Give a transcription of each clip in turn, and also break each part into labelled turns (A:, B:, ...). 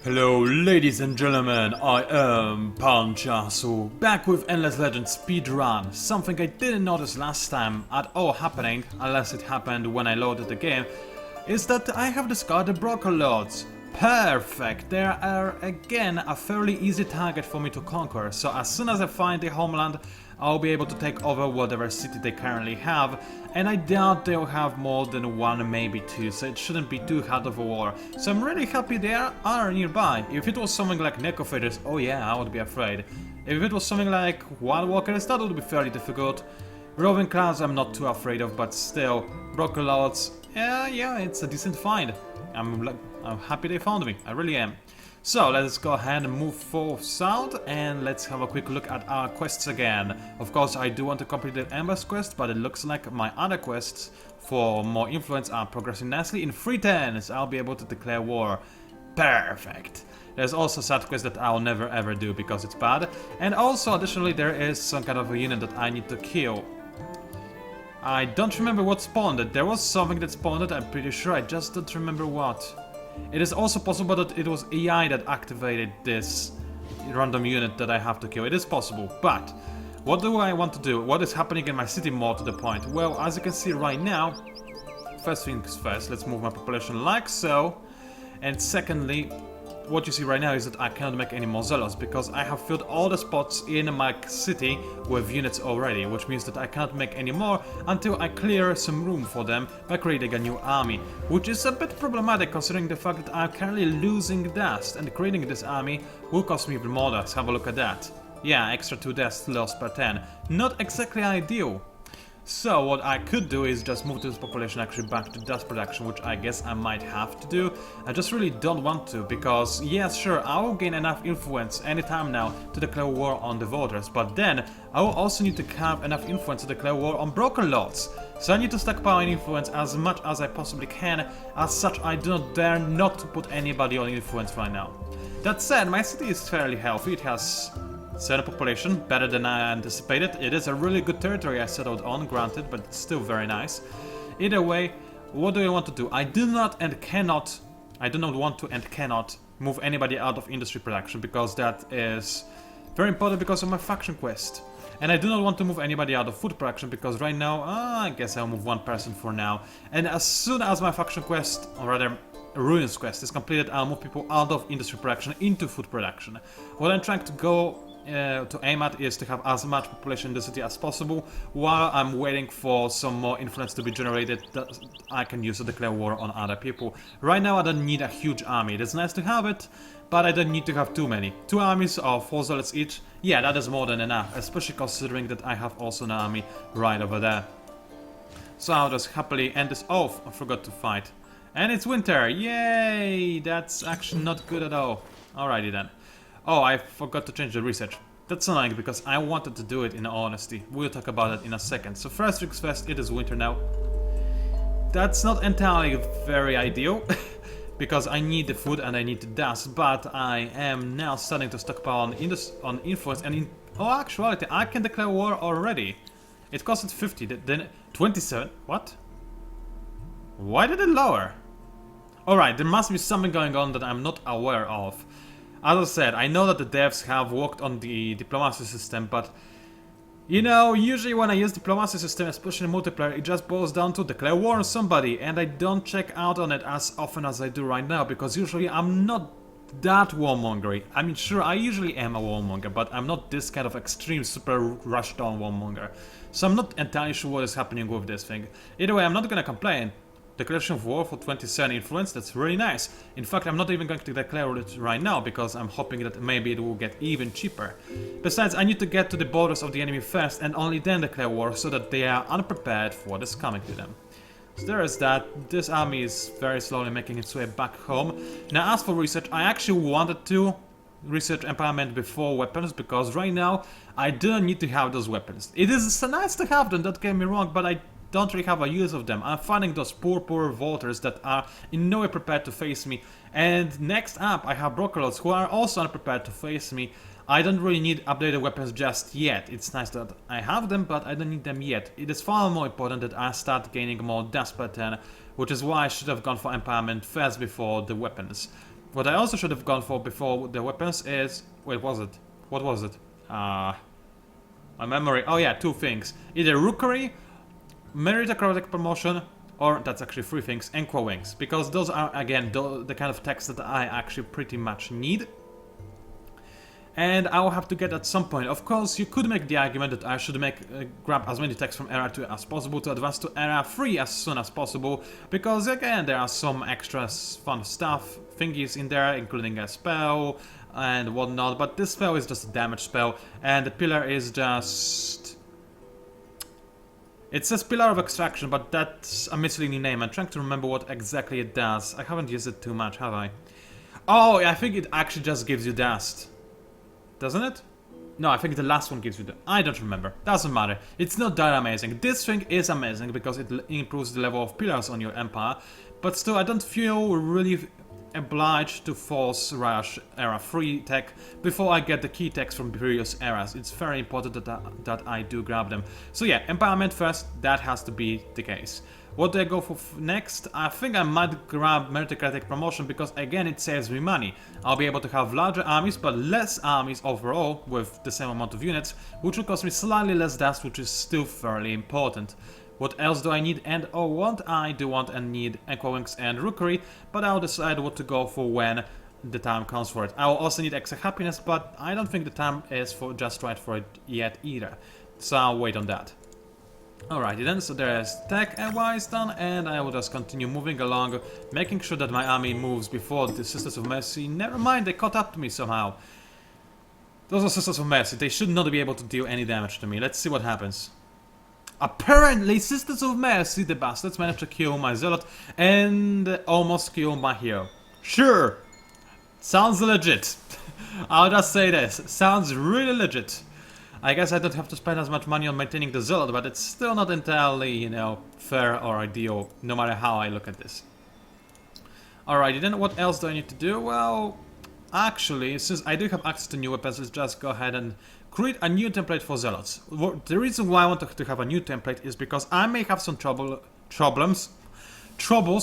A: Hello ladies and gentlemen, I am PANCZASU, back with Endless Legends speedrun. Something I didn't notice last time at all happening, unless it happened when I loaded the game, is that I have discovered the broker lords. Perfect! They are again a fairly easy target for me to conquer, so as soon as I find the homeland, I'll be able to take over whatever city they currently have, and I doubt they'll have more than one, maybe two, so it shouldn't be too hard of a war. So I'm really happy they are nearby. If it was something like necrophagers, oh yeah, I would be afraid. If it was something like wild walkers, that would be fairly difficult. Roving clans I'm not too afraid of, but still, broker lords, yeah, it's a decent find. I'm happy they found me, I really am. So let's go ahead and move forward south and let's have a quick look at our quests again. Of course I do want to complete the Ember's quest, but it looks like my other quests for more influence are progressing nicely. In 3 turns I'll be able to declare war. Perfect. There's also side quest that I'll never ever do because it's bad. And also additionally there is some kind of a unit that I need to kill. I don't remember what spawned it. There was something that spawned it, I'm pretty sure, I just don't remember what. It is also possible that it was AI that activated this random unit that I have to kill. It is possible, but what do I want to do? What is happening in my city more to the point? Well, as you can see right now, first things first, let's move my population like so. And secondly, what you see right now is that I cannot make any more zealots because I have filled all the spots in my city with units already, which means that I cannot make any more until I clear some room for them by creating a new army, which is a bit problematic considering the fact that I'm currently losing dust, and creating this army will cost me even more. Let's have a look at that. Yeah, extra 2 dust lost per 10. Not exactly ideal. So what I could do is just move this population actually back to dust production, which I guess I might have to do. I just really don't want to, because yes, sure, I will gain enough influence anytime now to declare war on the voters, but then I will also need to have enough influence to declare war on broker lords. So I need to stockpile and influence as much as I possibly can. As such, I do not dare not to put anybody on influence right now. That said, my city is fairly healthy. It has 7 population, better than I anticipated. It is a really good territory I settled on, granted, but it's still very nice. Either way, what do I want to do? I do not want to and cannot move anybody out of industry production, because that is very important because of my faction quest. And I do not want to move anybody out of food production because right now, I guess I'll move one person for now. And as soon as my faction quest, or rather Ruins quest is completed, I'll move people out of industry production into food production. What I'm trying to aim at is to have as much population in the city as possible, while I'm waiting for some more influence to be generated that I can use to declare war on other people. Right now I don't need a huge army. It is nice to have it, but I don't need to have too many. 2 armies of 4 zealots each, yeah, that is more than enough, especially considering that I have also an army right over there. So I'll just happily end this off. I forgot to fight. And it's winter, yay! That's actually not good at all. Alrighty then. Oh, I forgot to change the research. That's annoying because I wanted to do it in all honesty. We'll talk about it in a second. So first things first, it is winter now. That's not entirely very ideal because I need the food and I need the dust, but I am now starting to stockpile on influence and in actuality I can declare war already. It costed 50, then 27. What? Why did it lower? Alright, there must be something going on that I'm not aware of. As I said, I know that the devs have worked on the diplomacy system, but you know, usually when I use diplomacy system, especially in multiplayer, it just boils down to declare war on somebody, and I don't check out on it as often as I do right now, because usually I'm not that warmongery. I mean, sure, I usually am a warmonger, but I'm not this kind of extreme, super rushed on warmonger. So I'm not entirely sure what is happening with this thing. Either way, I'm not gonna complain. Declaration of war for 27 influence, that's really nice. In fact, I'm not even going to declare it right now because I'm hoping that maybe it will get even cheaper. Besides, I need to get to the borders of the enemy first and only then declare war so that they are unprepared for what is coming to them. So there is that. This army is very slowly making its way back home. Now as for research, I actually wanted to research empowerment before weapons because right now I don't need to have those weapons. It is so nice to have them, don't get me wrong, but I don't really have a use of them. I'm finding those poor voters that are in no way prepared to face me. And next up I have broker lords who are also unprepared to face me. I don't really need updated weapons just yet. It's nice that I have them, but I don't need them yet. It is far more important that I start gaining more dust per turn, which is why I should have gone for empowerment first before the weapons. What I also should have gone for before the weapons is... Wait, was it? What was it? My memory... Oh yeah, 2 things. Either Rookery, Meritocratic Promotion, or that's actually 3 things, and Quo Wings. Because those are, again, the kind of techs that I actually pretty much need. And I will have to get at some point. Of course, you could make the argument that I should grab as many techs from Era 2 as possible to advance to Era 3 as soon as possible. Because again, there are some extra fun stuff, thingies in there, including a spell and whatnot. But this spell is just a damage spell, and the pillar is just... It says Pillar of Extraction, but that's a misleading name. I'm trying to remember what exactly it does. I haven't used it too much, have I? Oh, I think it actually just gives you dust. Doesn't it? No, I think the last one gives you the... I don't remember. Doesn't matter. It's not that amazing. This thing is amazing because it improves the level of pillars on your empire. But still, I don't feel really obliged to force rush Era 3 tech before I get the key techs from previous eras. It's very important that I do grab them. So yeah, empowerment first. That has to be the case. What do I go for next? I think I might grab Meritocratic Promotion because again it saves me money. I'll be able to have larger armies but less armies overall with the same amount of units, which will cost me slightly less dust, which is still fairly important. What else do I need and or want? I do want and need Echo Wings and Rookery, but I'll decide what to go for when the time comes for it. I will also need extra happiness, but I don't think the time is just right for it yet either. So I'll wait on that. Alrighty then, so there's tech wise done, and I will just continue moving along, making sure that my army moves before the Sisters of Mercy. Never mind, they caught up to me somehow. Those are Sisters of Mercy, they should not be able to deal any damage to me. Let's see what happens. Apparently, Sisters of Mercy, the bastards, managed to kill my Zealot and almost kill my hero. Sure, sounds legit. I'll just say this, sounds really legit. I guess I don't have to spend as much money on maintaining the Zealot, but it's still not entirely, you know, fair or ideal, no matter how I look at this. Alrighty then, what else do I need to do? Well, actually, since I do have access to new weapons, let's just go ahead and create a new template for Zealots. The reason why I want to have a new template is because I may have some troubles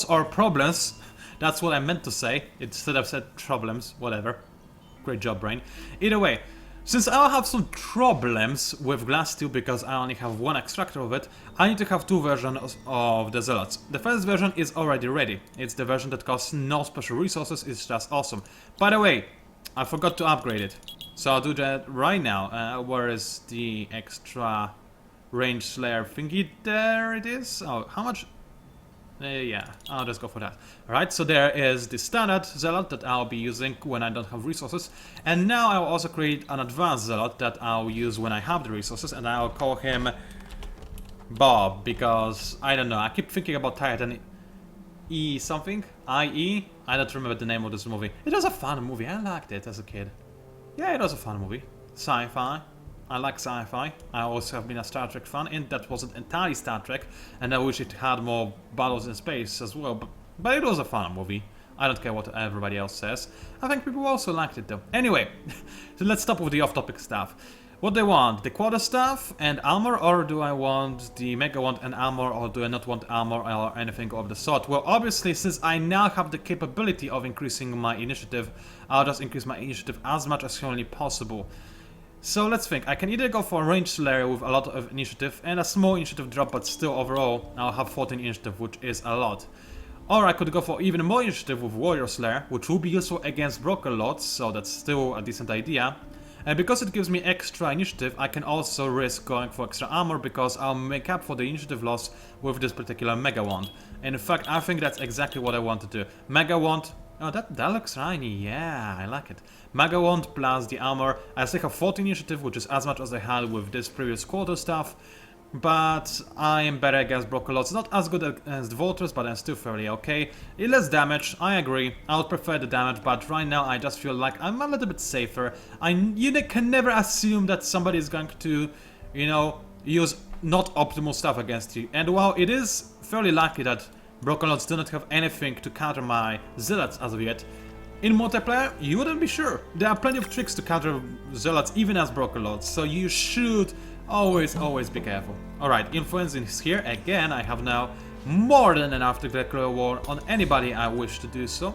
A: or problems. That's what I meant to say, instead of said problems, whatever. Great job, brain. Either way, since I'll have some problems with glass steel because I only have 1 extractor of it, I need to have 2 versions of the Zealots. The first version is already ready. It's the version that costs no special resources, it's just awesome. By the way, I forgot to upgrade it. So I'll do that right now. Where is the extra range slayer thingy? There it is. Oh, how much? Yeah, I'll just go for that. Alright, so there is the standard Zealot that I'll be using when I don't have resources. And now I will also create an advanced Zealot that I'll use when I have the resources. And I'll call him Bob, because, I don't know, I keep thinking about Titan E something? IE? I don't remember the name of this movie. It was a fun movie, I liked it as a kid. Yeah, it was a fun movie. Sci-fi. I like sci-fi. I also have been a Star Trek fan, and that wasn't entirely Star Trek, and I wish it had more battles in space as well, but it was a fun movie. I don't care what everybody else says. I think people also liked it though. Anyway, so let's stop with the off-topic stuff. What do I want? The quarter staff and armor, or do I want the mega wand and armor, or do I not want armor or anything of the sort? Well, obviously, since I now have the capability of increasing my initiative, I'll just increase my initiative as much as humanly possible. So let's think. I can either go for a ranged slayer with a lot of initiative and a small initiative drop, but still overall I'll have 14 initiative, which is a lot. Or I could go for even more initiative with warrior slayer, which will be useful against broken lords, so that's still a decent idea. And because it gives me extra initiative, I can also risk going for extra armor because I'll make up for the initiative loss with this particular mega wand. And in fact, I think that's exactly what I want to do. Mega wand. Oh, that looks shiny. Yeah, I like it. Mega wand plus the armor. I still have 14 initiative, which is as much as I had with this previous quarter stuff. But I am better against broken lords. Not as good as the Vultures, but I'm still fairly okay. It less damage, I agree. I would prefer the damage, but right now I just feel like I'm a little bit safer. You can never assume that somebody is going to, you know, use not optimal stuff against you. And while it is fairly likely that broken lords do not have anything to counter my zealots as of yet, in multiplayer, you wouldn't be sure. There are plenty of tricks to counter zealots even as broken lords, so you should always be careful. Alright, influence is here. Again, I have now more than enough to declare war on anybody I wish to do so.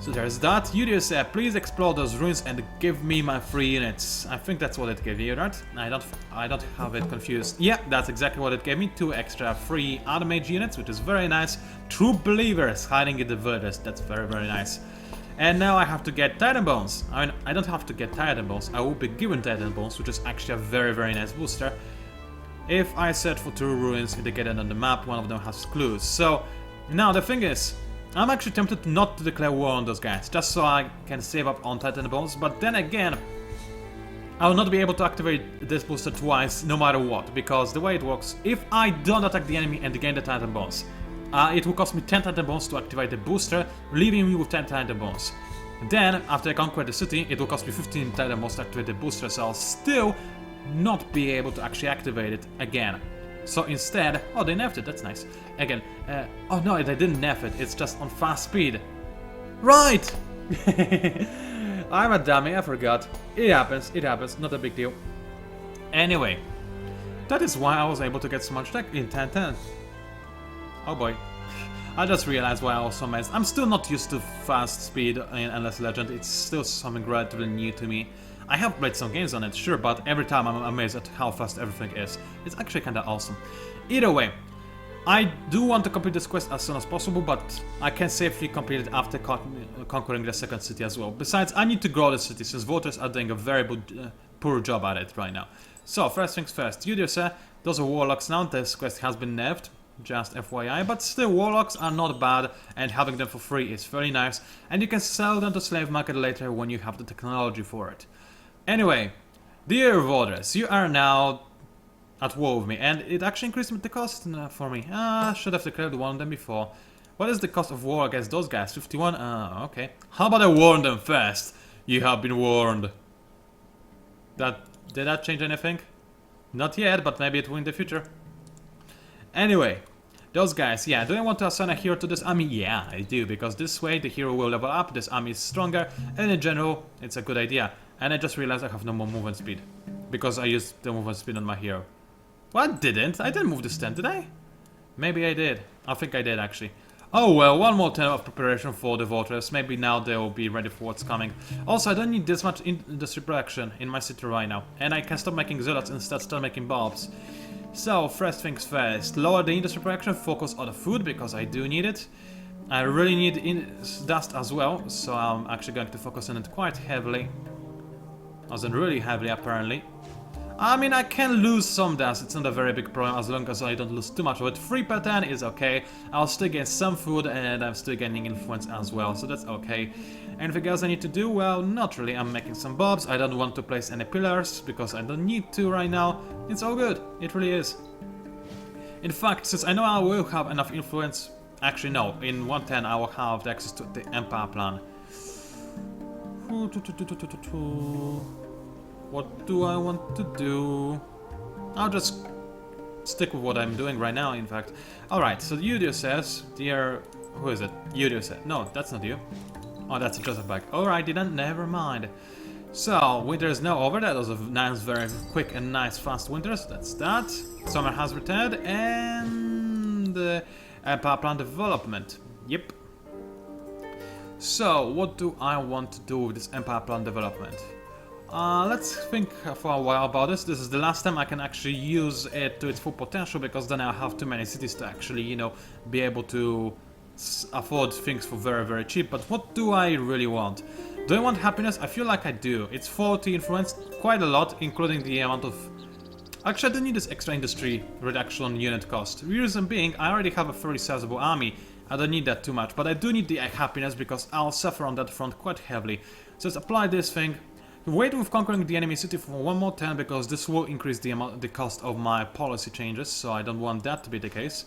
A: So there's that. Yurio said, please explore those ruins and give me my 3 units. I think that's what it gave you, right? I don't have it confused. Yeah, that's exactly what it gave me. 2 extra free Ardent Mage units, which is very nice. True believers hiding in the verdest. That's very, very nice. And now I have to get Titan Bones. I mean, I don't have to get Titan Bones. I will be given Titan Bones, which is actually a very, very nice booster. If I search for 2 ruins, if they get it on the map, one of them has clues. So, now the thing is, I'm actually tempted not to declare war on those guys, just so I can save up on Titan Bones, but then again, I will not be able to activate this booster twice, no matter what, because the way it works, if I don't attack the enemy and gain the Titan Bones, it will cost me 10 Titan Bones to activate the booster, leaving me with 10 Titan Bones. Then, after I conquer the city, it will cost me 15 Titan Bones to activate the booster, so I'll still not be able to actually activate it again. So instead, oh, they nerfed it, that's nice. Again, oh no, they didn't nerf it, it's just on fast speed. Right! I'm a dummy, I forgot. It happens, not a big deal. Anyway, that is why I was able to get so much tech in 10-10. Oh boy. I just realized why I was so amazed. I'm still not used to fast speed in Endless Legend, it's still something relatively new to me. I have played some games on it, sure, but every time I'm amazed at how fast everything is. It's actually kinda awesome. Either way, I do want to complete this quest as soon as possible, but I can safely complete it after conquering the second city as well. Besides, I need to grow the city, since voters are doing a very poor job at it right now. So, first things first, Yudio said, those are warlocks now, this quest has been nerfed, just FYI, but still warlocks are not bad, and having them for free is very nice, and you can sell them to slave market later when you have the technology for it. Anyway, dear voters, you are now at war with me, and it actually increased the cost for me. Should have declared one of them before. What is the cost of war against those guys? 51? Okay. How about I warn them first? You have been warned. Did that change anything? Not yet, but maybe it will in the future. Anyway, those guys, yeah, do I want to assign a hero to this army? Yeah, I do, because this way the hero will level up, this army is stronger, and in general, it's a good idea. And I just realized I have no more movement speed, because I used the movement speed on my hero. Well, I didn't move this tent, did I? Maybe I did. I think I did, actually. Oh well, one more turn of preparation for the voters. Maybe now they will be ready for what's coming. Also, I don't need this much industry production in my city right now. And I can stop making zealots and instead start making bulbs. So, first things first. Lower the industry production, focus on the food, because I do need it. I really need dust as well, so I'm actually going to focus on it quite heavily. As in really heavily, apparently. I mean, I can lose some dust, it's not a very big problem as long as I don't lose too much of it. 3 per 10 is okay, I'll still gain some food and I'm still gaining influence as well, so that's okay. Anything else I need to do? Well, not really, I'm making some bulbs, I don't want to place any pillars, because I don't need to right now. It's all good, it really is. In fact, since I know I will have enough influence, actually no, in 110 I will have the access to the Empire plan. What do I want to do? I'll just stick with what I'm doing right now, in fact. Alright, so Yudio says, dear... Who is it? Yudio said. No, that's not you. Oh, that's Joseph back. Alright, then never mind. So, winter is now over. That was a nice, very quick and nice fast winters. That's that. Summer has returned, and... Empire plan development. Yep. So, what do I want to do with this Empire plan development? Let's think for a while about this. This is the last time I can actually use it to its full potential, because then I'll have too many cities to actually, you know, be able to afford things for very, very cheap. But what do I really want? Do I want happiness? I feel like I do. It's 40 influence, quite a lot, including the amount of... Actually, I don't need this extra industry reduction on unit cost. Reason being, I already have a very sizable army. I don't need that too much, but I do need the happiness, because I'll suffer on that front quite heavily. So let's apply this thing. Wait with conquering the enemy city for one more turn, because this will increase the cost of my policy changes, so I don't want that to be the case.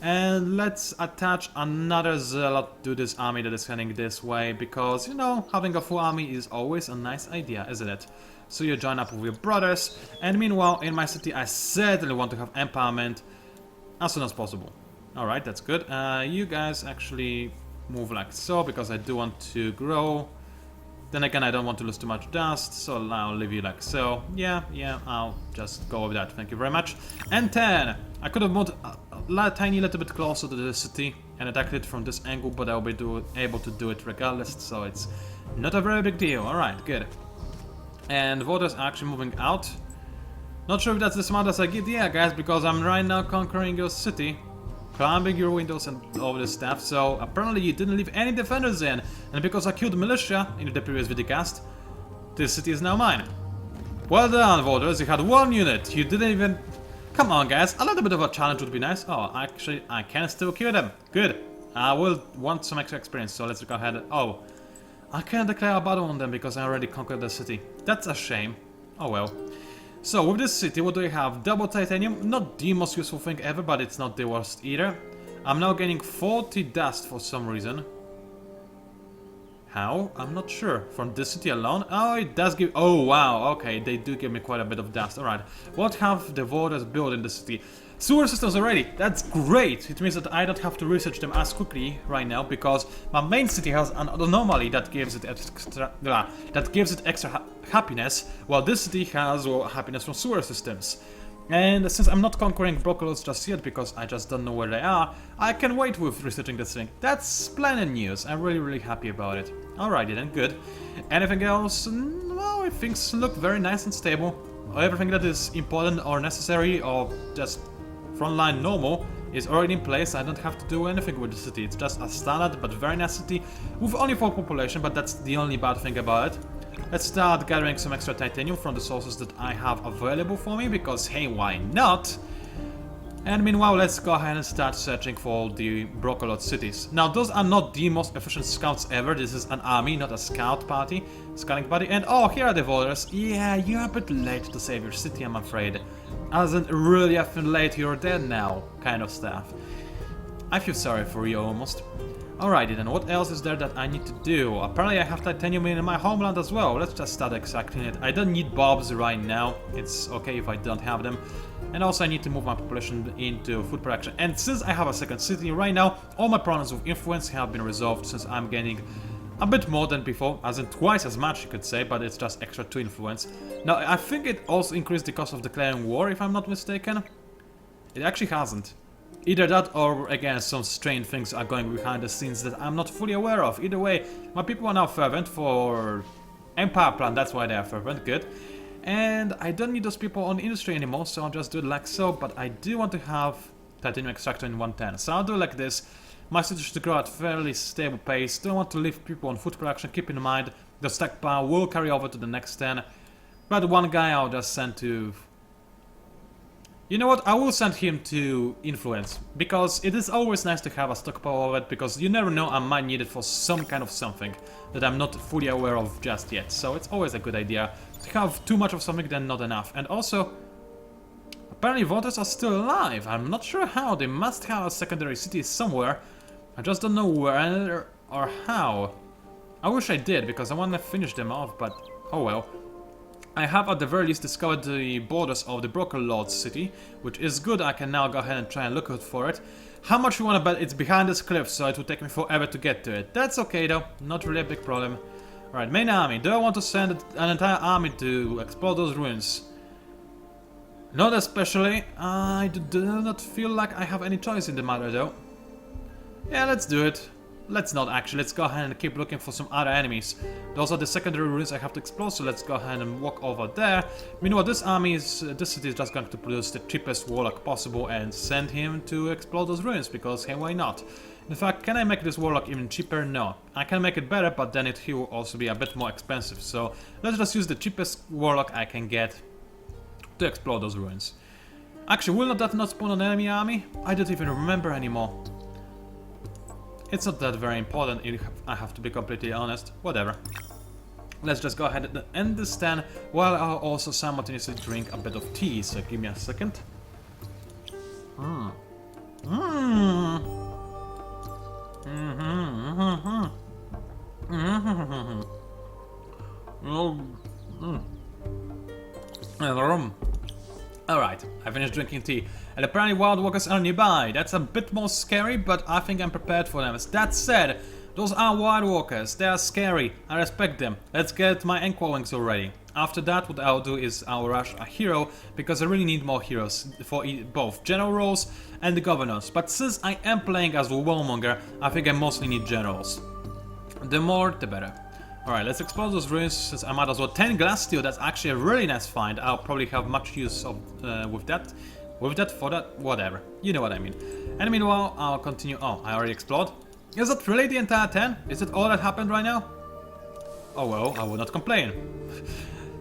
A: And let's attach another zealot to this army that is heading this way, because, you know, having a full army is always a nice idea, isn't it? So you join up with your brothers, and meanwhile, in my city, I certainly want to have empowerment as soon as possible. Alright, that's good. You guys actually move like so, because I do want to grow. Then again, I don't want to lose too much dust, so I'll leave you like so. Yeah, I'll just go with that. Thank you very much. And 10! I could have a tiny little bit closer to the city and attack it from this angle, but I'll be able to do it regardless, so it's not a very big deal. Alright, good. And voters are actually moving out. Not sure if that's the smartest idea, guys, because I'm right now conquering your city, climbing your windows and all this stuff, so apparently you didn't leave any defenders in, and because I killed militia in the previous vidcast, this city is now mine. Well done, voters, you had 1 unit, you didn't even... Come on, guys, a little bit of a challenge would be nice. Oh, actually, I can still kill them. Good. I will want some extra experience, so let's go ahead. Oh, I can't declare a battle on them because I already conquered the city. That's a shame. Oh well. So, with this city, what do we have? Double titanium, not the most useful thing ever, but it's not the worst either. I'm now gaining 40 dust for some reason. How? I'm not sure. From this city alone? Oh, it does give... Oh, wow, okay, they do give me quite a bit of dust. Alright, what have the voters built in the city? Sewer systems already! That's great! It means that I don't have to research them as quickly right now, because my main city has an anomaly that gives it extra happiness, while this city has, well, happiness from sewer systems. And since I'm not conquering Brocolos just yet, because I just don't know where they are, I can wait with researching this thing. That's splendid news. I'm really happy about it. Alrighty then, good. Anything else? Well, things look very nice and stable. Everything that is important or necessary or just frontline normal is already in place. I don't have to do anything with the city. It's just a standard but very nice city with only 4 population, but that's the only bad thing about it. Let's start gathering some extra titanium from the sources that I have available for me, because hey, why not? And meanwhile, let's go ahead and start searching for the Brocolot cities. Now, those are not the most efficient scouts ever. This is an army, not a scout party, scouting party. And oh, here are the voters. Yeah, you're a bit late to save your city, I'm afraid. As in, really often late, you're dead now, kind of stuff. I feel sorry for you, almost. Alrighty then, what else is there that I need to do? Apparently I have titanium in my homeland as well. Let's just start extracting it. I don't need bobs right now. It's okay if I don't have them. And also I need to move my population into food production. And since I have a second city right now, all my problems with influence have been resolved, since I'm gaining a bit more than before, as in twice as much you could say, but it's just extra 2 influence. Now I think it also increased the cost of declaring war, if I'm not mistaken. It actually hasn't. Either that or, again, some strange things are going behind the scenes that I'm not fully aware of. Either way, my people are now fervent for Empire Plan, that's why they are fervent, good. And I don't need those people on industry anymore, so I'll just do it like so, but I do want to have titanium extractor in 110. So I'll do it like this. My city should grow at fairly stable pace. Don't want to leave people on food production, keep in mind the stockpile will carry over to the next 10. But one guy I'll just send to... You know what, I will send him to influence, because it is always nice to have a stockpile of it, because you never know, I might need it for some kind of something that I'm not fully aware of just yet. So it's always a good idea to have too much of something than not enough. And also, apparently voters are still alive. I'm not sure how. They must have a secondary city somewhere. I just don't know where or how. I wish I did, because I want to finish them off, but oh well. I have at the very least discovered the borders of the Broken Lord's city, which is good. I can now go ahead and try and look out for it. How much you want to bet? It's behind this cliff, so it will take me forever to get to it. That's okay though, not really a big problem. Alright, main army. Do I want to send an entire army to explore those ruins? Not especially. I do not feel like I have any choice in the matter though. Yeah, let's do it. Let's not actually, let's go ahead and keep looking for some other enemies. Those are the secondary ruins I have to explore, so let's go ahead and walk over there. Meanwhile, this city is just going to produce the cheapest warlock possible and send him to explore those ruins, because hey, why not? In fact, can I make this warlock even cheaper? No. I can make it better, but then he will also be a bit more expensive, so let's just use the cheapest warlock I can get to explore those ruins. Actually, will that not spawn an enemy army? I don't even remember anymore. It's not that very important, if I have to be completely honest. Whatever. Let's just go ahead and end this stand, while I'll also simultaneously drink a bit of tea. So give me a second. Alright, I finished drinking tea, and apparently wild walkers are nearby. That's a bit more scary, but I think I'm prepared for them. That said, Those are White Walkers, they are scary, I respect them. Let's get my Anchor Wings already. After that, what I'll do is I'll rush a hero, because I really need more heroes for both general roles and the governors. But since I am playing as a warmonger, I think I mostly need generals. The more, the better. Alright, let's explore those ruins, since I might as well. 10 glass steel, that's actually a really nice find. I'll probably have much use of with that, for that, whatever. You know what I mean. And meanwhile, I'll continue. Oh, I already explored. Is that really the entire 10? Is it all that happened right now? Oh well, I will not complain.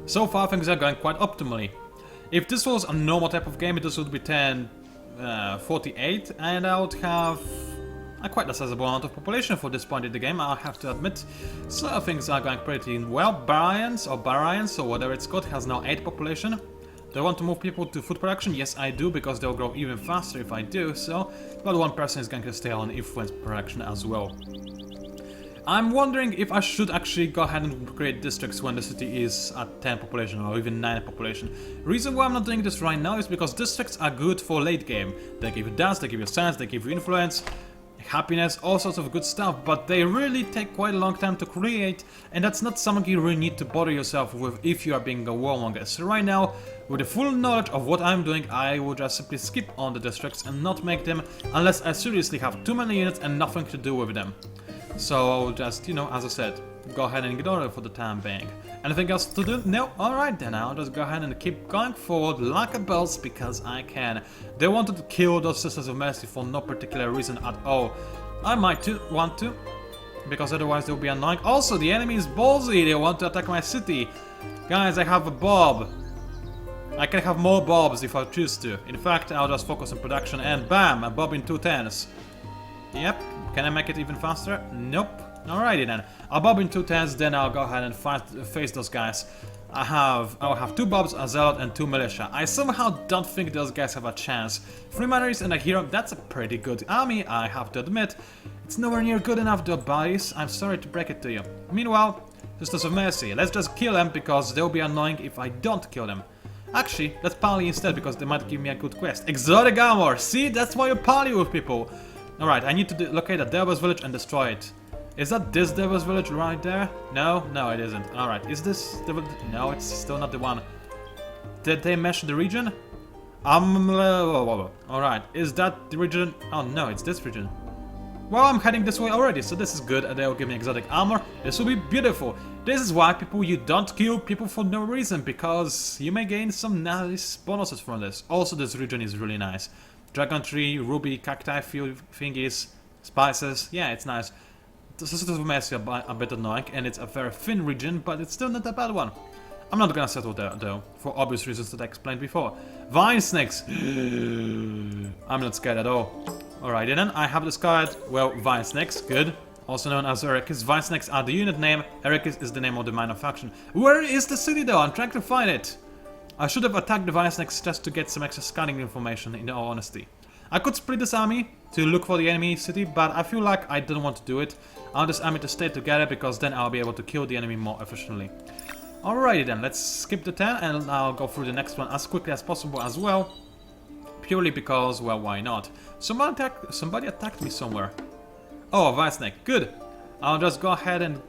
A: So far, things are going quite optimally. If this was a normal type of game, this would be 1048, and I would have a quite a sizable amount of population for this point in the game, I'll have to admit. So things are going pretty well. Barians, or whatever it's called, has now 8 population. Do I want to move people to food production? Yes, I do, because they'll grow even faster if I do so. But one person is going to stay on influence production as well. I'm wondering if I should actually go ahead and create districts when the city is at 10 population or even 9 population. Reason why I'm not doing this right now is because districts are good for late game. They give you dance, they give you science, they give you influence, happiness, all sorts of good stuff, but they really take quite a long time to create, and that's not something you really need to bother yourself with if you are being a warmonger. So right now, with the full knowledge of what I'm doing, I will just simply skip on the districts and not make them unless I seriously have too many units and nothing to do with them. So I'll just, you know, as I said, go ahead and ignore it for the time being. Anything else to do? No? Alright then, I'll just go ahead and keep going forward like a boss because I can. They wanted to kill those Sisters of Mercy for no particular reason at all. I might too want to, because otherwise they'll be annoying. Also, the enemy is ballsy, they want to attack my city. Guys, I have a bob. I can have more bobs if I choose to. In fact, I'll just focus on production and bam, a bob in 2 10s. Yep, can I make it even faster? Nope. Alrighty then. I'll bob in 2 10s, then I'll go ahead and face those guys. I'll have 2 bobs, a zealot, and 2 militia. I somehow don't think those guys have a chance. 3 manaries and a hero, that's a pretty good army, I have to admit. It's nowhere near good enough though, buddies. I'm sorry to break it to you. Meanwhile, Sisters of Mercy, let's just kill them because they'll be annoying if I don't kill them. Actually, let's parley instead because they might give me a good quest. Exotic armor! See, that's why you parley with people. Alright, I need to locate a Devil's Village and destroy it. Is that this Devil's Village right there? No? No, it isn't. Alright, is this the... No, it's still not the one. Did they mesh the region? Alright, is that the region? Oh no, it's this region. Well, I'm heading this way already, so this is good. They'll give me exotic armor. This will be beautiful. This is why you don't kill people for no reason, because you may gain some nice bonuses from this. Also, this region is really nice. Dragon tree, ruby, cacti thingies, spices. Yeah, it's nice. The Sisters of Mercy are a bit annoying, and it's a very thin region, but it's still not a bad one. I'm not gonna settle there, though, for obvious reasons that I explained before. Vine snakes! I'm not scared at all. Alright, then I have discarded, well, vine snakes, good. Also known as Erekis. Vine snakes are the unit name, Erekis is the name of the minor faction. Where is the city, though? I'm trying to find it. I should have attacked the vine snakes just to get some extra scanning information, in all honesty. I could split this army to look for the enemy city, but I feel like I don't want to do it. I want this army to stay together because then I'll be able to kill the enemy more efficiently. Alrighty then, let's skip the 10 and I'll go through the next one as quickly as possible as well. Purely because, well, why not? Somebody attacked me somewhere. Oh, vine snake, good. I'll just go ahead and...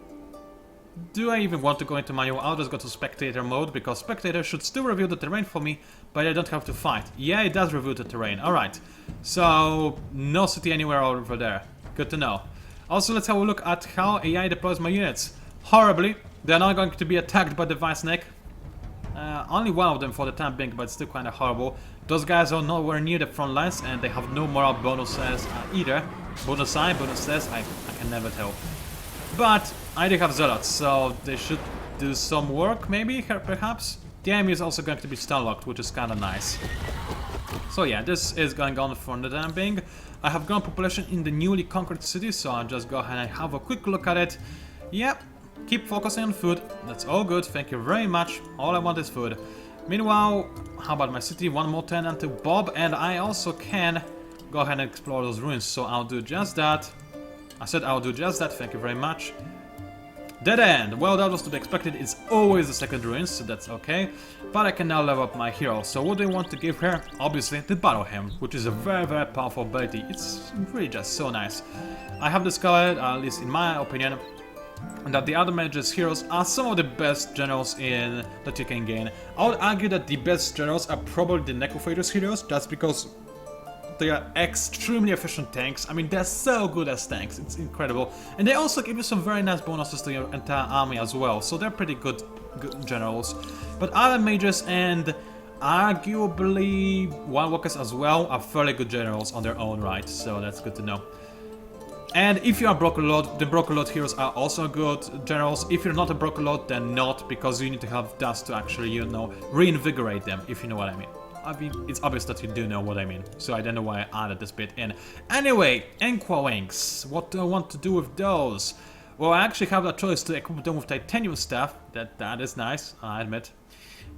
A: Do I even want to go into manual? I'll just go to spectator mode because spectator should still review the terrain for me, but I don't have to fight. Yeah, it does review the terrain. Alright. So, no city anywhere over there. Good to know. Also, let's have a look at how AI deploys my units. Horribly. They're not going to be attacked by the vine snake. Only one of them for the time being, but it's still kind of horrible. Those guys are nowhere near the front lines and they have no moral bonuses either. Bonuses, I can never tell. But I do have zealots, so they should do some work, maybe, perhaps. The enemy is also going to be stunlocked, which is kind of nice. So yeah, this is going on for the time being. I have grown population in the newly conquered city, so I'll just go ahead and have a quick look at it. Yep, keep focusing on food. That's all good, thank you very much. All I want is food. Meanwhile, how about my city? One more tenant to Bob, and I also can go ahead and explore those ruins, so I'll do just that. I said I'll do just that, thank you very much. Dead end. Well, that was to be expected. It's always the second ruins, so that's okay. But I can now level up my hero. So what do I want to give her? Obviously, the Battle Hymn, which is a very, very powerful ability. It's really just so nice. I have discovered, at least in my opinion, that the Ardent Mages heroes are some of the best generals that you can gain. I would argue that the best generals are probably the Necrophagus heroes, just because they are extremely efficient tanks. I mean, they're so good as tanks, it's incredible. And they also give you some very nice bonuses to your entire army as well, so they're pretty good generals. But Ardent Mages and arguably Wildwalkers as well are fairly good generals on their own right, so that's good to know. And if you are Broken Lord, the Broken Lord heroes are also good generals. If you're not a Broken Lord, then not, because you need to have dust to actually, you know, reinvigorate them, if you know what I mean. I mean, it's obvious that you do know what I mean, so I don't know why I added this bit in. Anyway, Inqua Wings. What do I want to do with those? Well, I actually have a choice to equip them with titanium staff. That is nice, I admit.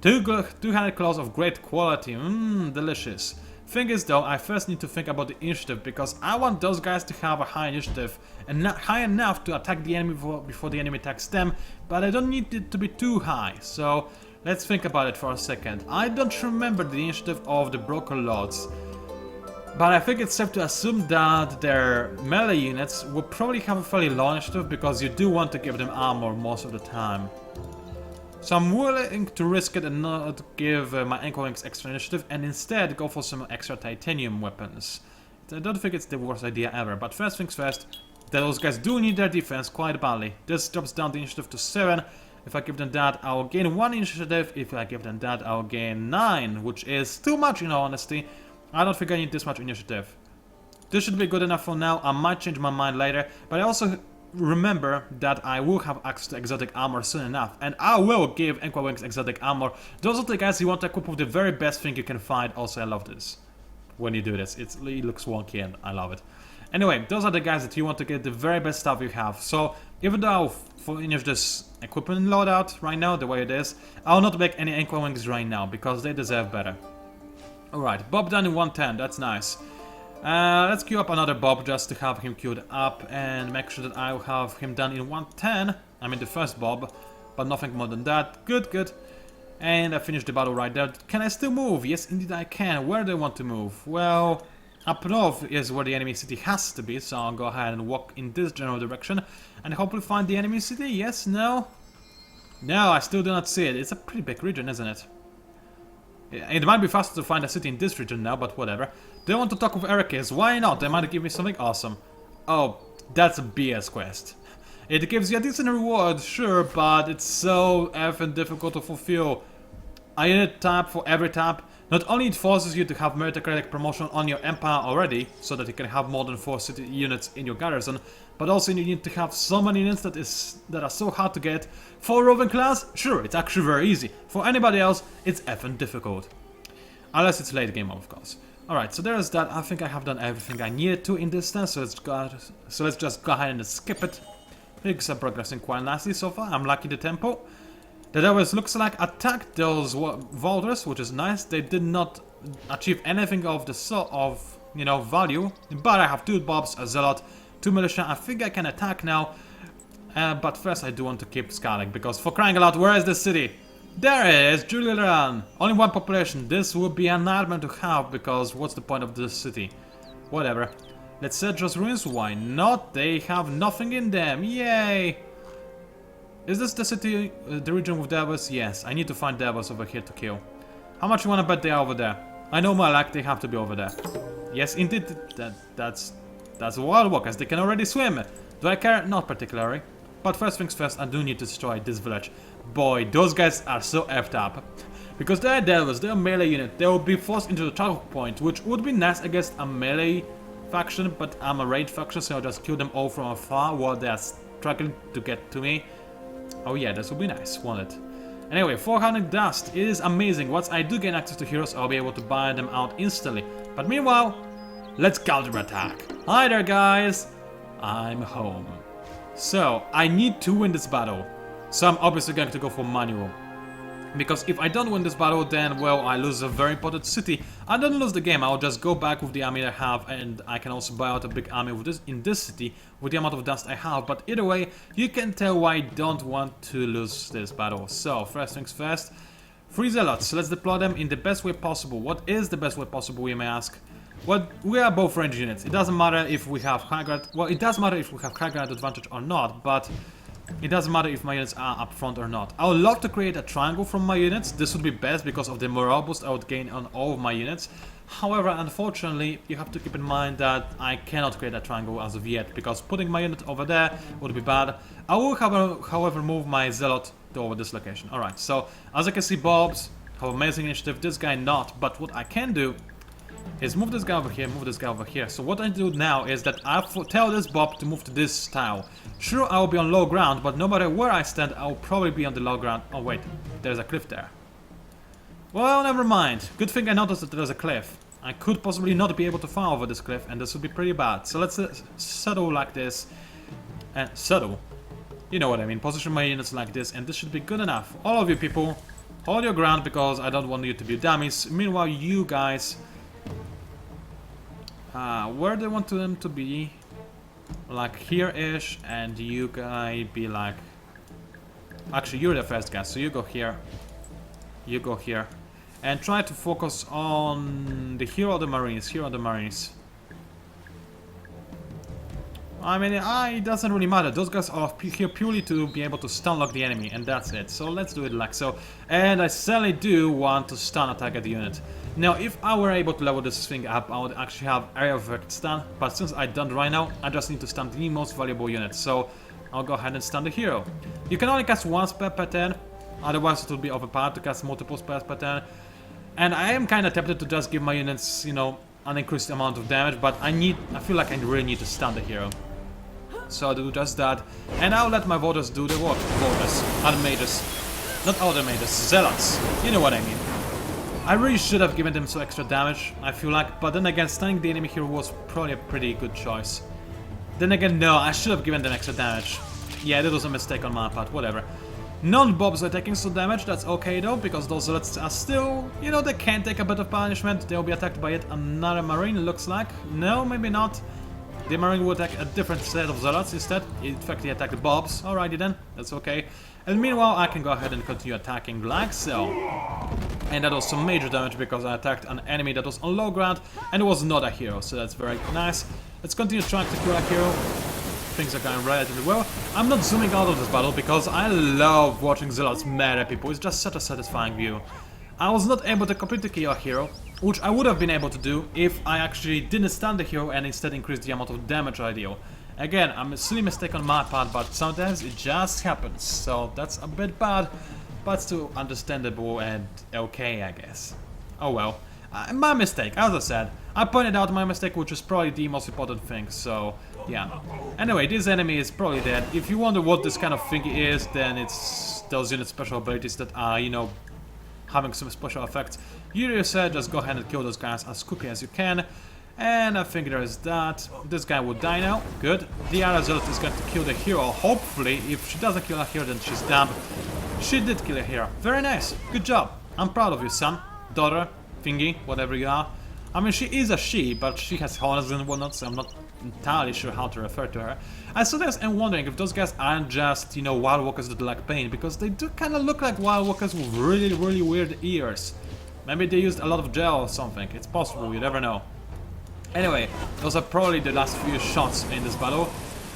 A: 200 claws of great quality. Delicious. Thing is though, I first need to think about the initiative, because I want those guys to have a high initiative and not high enough to attack the enemy before the enemy attacks them, but I don't need it to be too high, so let's think about it for a second. I don't remember the initiative of the Broken Lords, but I think it's safe to assume that their melee units will probably have a fairly low initiative, because you do want to give them armor most of the time. So I'm willing to risk it and not give my Inqua Wings extra initiative and instead go for some extra titanium weapons. I don't think it's the worst idea ever, but first things first, those guys do need their defense quite badly. This drops down the initiative to 7. If I give them that, I'll gain 1 initiative. If I give them that, I'll gain 9, which is too much in all honesty. I don't think I need this much initiative. This should be good enough for now. I might change my mind later, but I also remember that I will have access to exotic armor soon enough, and I will give Inqua Wings exotic armor. Those are the guys you want to equip with the very best thing you can find. Also, I love this when you do this. It looks wonky and I love it. Anyway, those are the guys that you want to get the very best stuff you have. So even though I'll finish this equipment loadout right now the way it is, I'll not make any Inqua Wings right now because they deserve better. Alright, Bob done in 110, that's nice. Let's queue up another Bob just to have him queued up and make sure that I'll have him done in 110. I mean the first Bob, but nothing more than that. Good, good. And I finished the battle right there. Can I still move? Yes, indeed I can. Where do I want to move? Well, up north is where the enemy city has to be, so I'll go ahead and walk in this general direction and hopefully find the enemy city. Yes, no? No, I still do not see it. It's a pretty big region, isn't it? It might be faster to find a city in this region now, but whatever. Do I want to talk with Ericus? Why not? They might give me something awesome. Oh, that's a BS quest. It gives you a decent reward, sure, but it's so effing difficult to fulfill. I need a tab for every tab. Not only it forces you to have meritocratic promotion on your empire already, so that you can have more than 4 city units in your garrison, but also you need to have so many units that are so hard to get. For roving class, sure, it's actually very easy. For anybody else, it's effing difficult. Unless it's late game, of course. Alright, so there's that. I think I have done everything I needed to in this stance, so let's just go ahead and skip it. Things are progressing quite nicely so far. I'm liking the tempo. The Devils looks like attacked those Valders, which is nice. They did not achieve anything of the value, but I have 2 Bobs, a Zealot, 2 Militia. I think I can attack now, but first I do want to keep scaling, because for crying out, where is the city? There it is, Julian! Only 1 population. This would be a nightmare to have, because what's the point of this city? Whatever. Let's search those ruins. Why not? They have nothing in them. Yay! Is this the city, the region with devils? Yes, I need to find devils over here to kill. How much you wanna bet they are over there? I know my luck, they have to be over there. Yes, indeed, that's wild walkers, they can already swim. Do I care? Not particularly. But first things first, I do need to destroy this village. Boy, those guys are so effed up. Because they are devils, they are melee unit, they will be forced into the choke point, which would be nice against a melee faction, but I'm a raid faction, so I'll just kill them all from afar while they are struggling to get to me. Oh yeah, this would be nice, won't it? Anyway, 400 dust, it is amazing. Once I do gain access to heroes, I'll be able to buy them out instantly. But meanwhile, let's counterattack. Hi there, guys! I'm home. So, I need to win this battle. So I'm obviously going to go for manual. Because if I don't win this battle, then, well, I lose a very important city. I don't lose the game, I'll just go back with the army I have, and I can also buy out a big army with in this city with the amount of dust I have. But either way, you can tell why I don't want to lose this battle. So, first things first, 3 zealots. Let's deploy them in the best way possible. What is the best way possible, you may ask? Well, we are both range units. It doesn't matter if we have high ground. Well, it does matter if we have high ground advantage or not, but it doesn't matter if my units are up front or not. I would love to create a triangle from my units. This would be best because of the morale boost I would gain on all of my units. However, unfortunately, you have to keep in mind that I cannot create a triangle as of yet, because putting my unit over there would be bad. I will, however, move my zealot to over this location. Alright, so as you can see, Bobs have amazing initiative, this guy not, but what I can do is move this guy over here, move this guy over here. So what I do now is that I tell this Bob to move to this tile. Sure, I will be on low ground, but no matter where I stand, I will probably be on the low ground. Oh wait, there's a cliff there. Well, never mind. Good thing I noticed that there's a cliff. I could possibly not be able to fly over this cliff, and this would be pretty bad. So let's settle like this. And settle. You know what I mean. Position my units like this, and this should be good enough. All of you people, hold your ground because I don't want you to be dummies. Meanwhile, you guys... where do I want them to be? Like here-ish, and you guys be like... Actually, you're the first guy, so you go here. You go here. And try to focus on the hero of the Marines, hero of the Marines. I mean, it doesn't really matter. Those guys are here purely to be able to stun lock the enemy, and that's it. So let's do it like so. And I certainly do want to stun attack at the unit. Now, if I were able to level this thing up, I would actually have area of effect stun. But since I don't right now, I just need to stun the most valuable unit. So I'll go ahead and stun the hero. You can only cast one spell per turn, otherwise it will be overpowered to cast multiple spells per turn. And I am kind of tempted to just give my units, you know, an increased amount of damage, but I feel like I really need to stun the hero. So I'll do just that, and I'll let my voters do the work. Voters, Ardent Mages, not Ardent Mages, Zealots, you know what I mean. I really should have given them some extra damage, I feel like, but then again, stunning the enemy hero was probably a pretty good choice. Then again, no, I should have given them extra damage. Yeah, that was a mistake on my part, whatever. Non-Bobs are taking some damage, that's okay though, because those Zealots are still, you know, they can take a bit of punishment. They'll be attacked by yet another Marine, looks like. No, maybe not. The Marine will attack a different set of Zealots instead. In fact, he attacked the Bobs. Alrighty then, that's okay. And meanwhile, I can go ahead and continue attacking like so. And that was some major damage because I attacked an enemy that was on low ground and it was not a hero, so that's very nice. Let's continue trying to kill a hero. Things are going relatively well. I'm not zooming out of this battle because I love watching Zealots murder people. It's just such a satisfying view. I was not able to completely kill a hero, which I would have been able to do if I actually didn't stun the hero and instead increased the amount of damage I deal. Again, a silly mistake on my part, but sometimes it just happens. So that's a bit bad, but still understandable and okay, I guess. Oh well. My mistake, as I said. I pointed out my mistake, which is probably the most important thing, so yeah. Anyway, this enemy is probably dead. If you wonder what this kind of thing is, then it's those unit special abilities that are, you know, having some special effects. You said just go ahead and kill those guys as quickly as you can. And I think there is that. This guy will die now. Good. The other Zealot is going to kill the hero. Hopefully, if she doesn't kill a hero, then she's dumb. She did kill a hero. Very nice. Good job. I'm proud of you, son, daughter, thingy, whatever you are. I mean, she is a she, but she has horns and whatnot, so I'm not entirely sure how to refer to her. I sometimes am wondering if those guys aren't just, you know, wild walkers that lack pain, because they do kind of look like wild walkers with really, really weird ears. Maybe they used a lot of gel or something. It's possible, you never know. Anyway, those are probably the last few shots in this battle.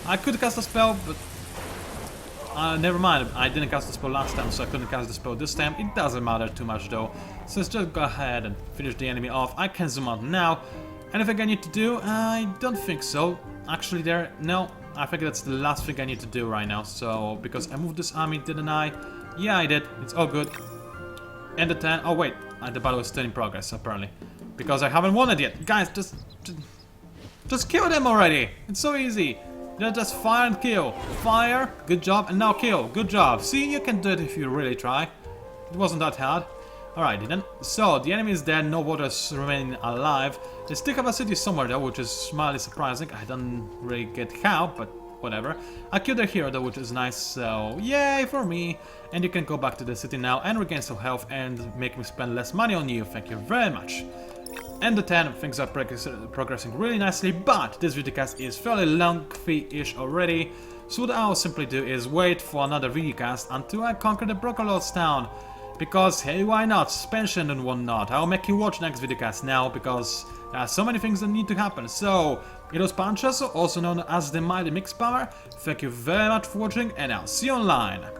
A: I could cast a spell, but never mind, I didn't cast the spell last time, so I couldn't cast the spell this time. It doesn't matter too much though. So let's just go ahead and finish the enemy off. I can zoom out now. Anything I need to do? I don't think so. Actually no, I think that's the last thing I need to do right now. So, because I moved this army, didn't I? Yeah, I did. It's all good. End the turn. Oh wait, the battle is still in progress apparently. Because I haven't won it yet. Guys, just kill them already. It's so easy. Just fire and kill. Fire, good job, and now kill. Good job. See, you can do it if you really try. It wasn't that hard. Alright, then. So, the enemy is dead, no voters remaining alive. They still have a city somewhere though, which is mildly surprising. I don't really get how, but whatever. I killed a hero though, which is nice, so yay for me. And you can go back to the city now and regain some health and make me spend less money on you, thank you very much. And the 10, things are progressing really nicely, but this videocast is fairly lengthy-ish already. So what I'll simply do is wait for another videocast until I conquer the Brokerlord's town. Because hey, why not? Suspension and whatnot. I'll make you watch next videocast now because there are so many things that need to happen. So, it was PANCZASU, also known as the Mighty Mix Power. Thank you very much for watching and I'll see you online.